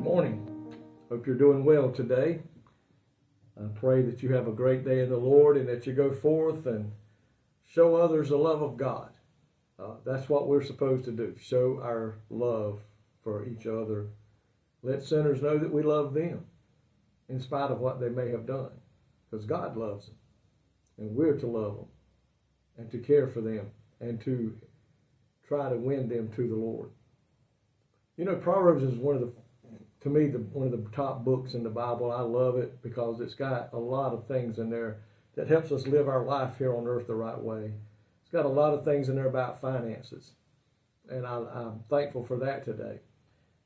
Good morning. Hope you're doing well today. I pray that you have a great day in the Lord and that you go forth and show others the love of God. That's what we're supposed to do, show our love for each other. Let sinners know that we love them in spite of what they may have done, because God loves them, and we're to love them and to care for them and to try to win them to the Lord. You know, Proverbs is one of the top books in the Bible. I love it because it's got a lot of things in there that helps us live our life here on earth the right way. It's got a lot of things in there about finances, and I'm thankful for that today.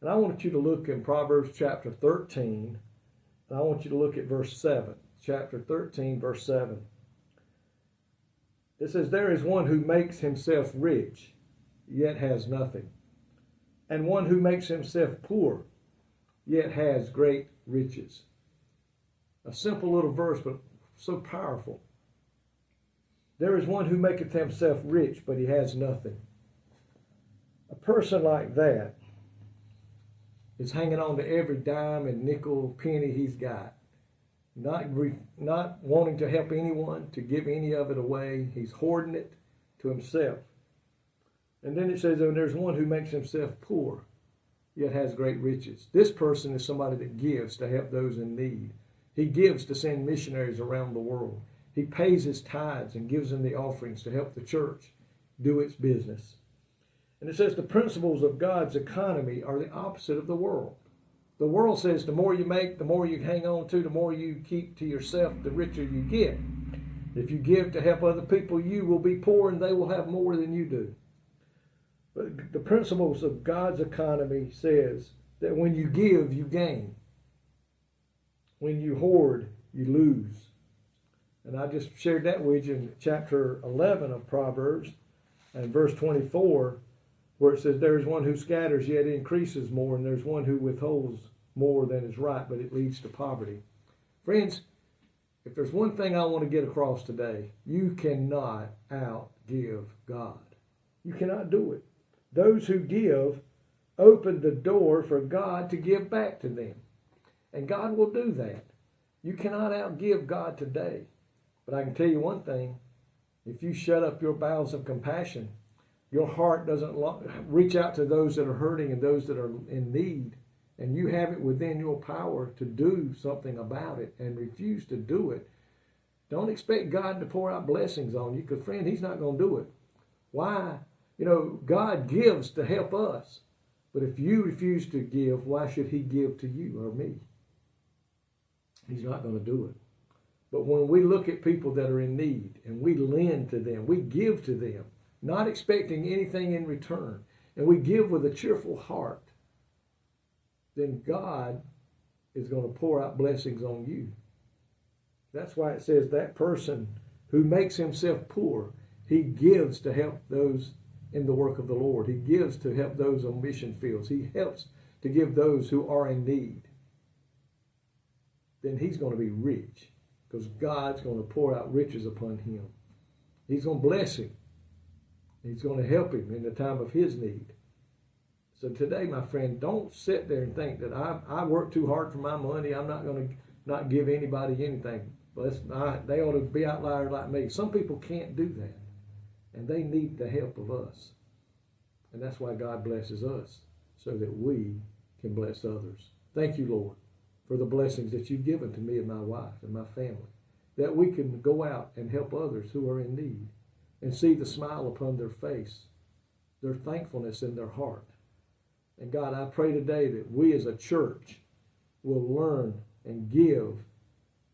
And I want you to look in Proverbs chapter 13, and I want you to look at verse 7. Chapter 13, verse 7. It says, "There is one who makes himself rich, yet has nothing, and one who makes himself poor, yet has great riches." A simple little verse, but so powerful. There is one who maketh himself rich, but he has nothing. A person like that is hanging on to every dime and nickel, penny he's got. Not wanting to help anyone, to give any of it away. He's hoarding it to himself. And then it says, "And there's one who makes himself poor, yet has great riches." This person is somebody that gives to help those in need. He gives to send missionaries around the world. He pays his tithes and gives them the offerings to help the church do its business. And it says the principles of God's economy are the opposite of the world. The world says the more you make, the more you hang on to, the more you keep to yourself, the richer you get. If you give to help other people, you will be poor and they will have more than you do. But the principles of God's economy says that when you give, you gain. When you hoard, you lose. And I just shared that with you in chapter 11 of Proverbs and verse 24, where it says, "There is one who scatters, yet increases more, and there's one who withholds more than is right, but it leads to poverty." Friends, if there's one thing I want to get across today, you cannot outgive God. You cannot do it. Those who give open the door for God to give back to them. And God will do that. You cannot outgive God today. But I can tell you one thing. If you shut up your bowels of compassion, your heart doesn't reach out to those that are hurting and those that are in need, and you have it within your power to do something about it and refuse to do it, don't expect God to pour out blessings on you, because, friend, he's not going to do it. Why? You know, God gives to help us. But if you refuse to give, why should he give to you or me? He's not going to do it. But when we look at people that are in need and we lend to them, we give to them, not expecting anything in return, and we give with a cheerful heart, then God is going to pour out blessings on you. That's why it says that person who makes himself poor, he gives to help those in the work of the Lord. He gives to help those on mission fields. He helps to give those who are in need. Then he's going to be rich, because God's going to pour out riches upon him. He's going to bless him. He's going to help him in the time of his need. So today, my friend, don't sit there and think that I work too hard for my money. I'm not going to not give anybody anything. They ought to be outliers like me. Some people can't do that. And they need the help of us. And that's why God blesses us, so that we can bless others. Thank you, Lord, for the blessings that you've given to me and my wife and my family, that we can go out and help others who are in need and see the smile upon their face, their thankfulness in their heart. And God, I pray today that we as a church will learn and give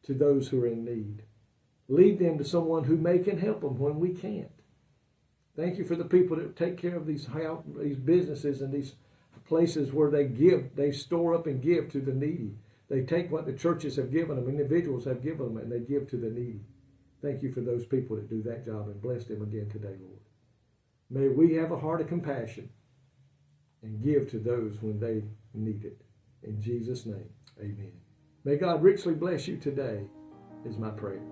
to those who are in need. Lead them to someone who can help them when we can't. Thank you for the people that take care of these businesses and these places where they store up and give to the needy. They take what the churches have given them, individuals have given them, and they give to the needy. Thank you for those people that do that job, and bless them again today, Lord. May we have a heart of compassion and give to those when they need it. In Jesus' name, amen. May God richly bless you today, is my prayer.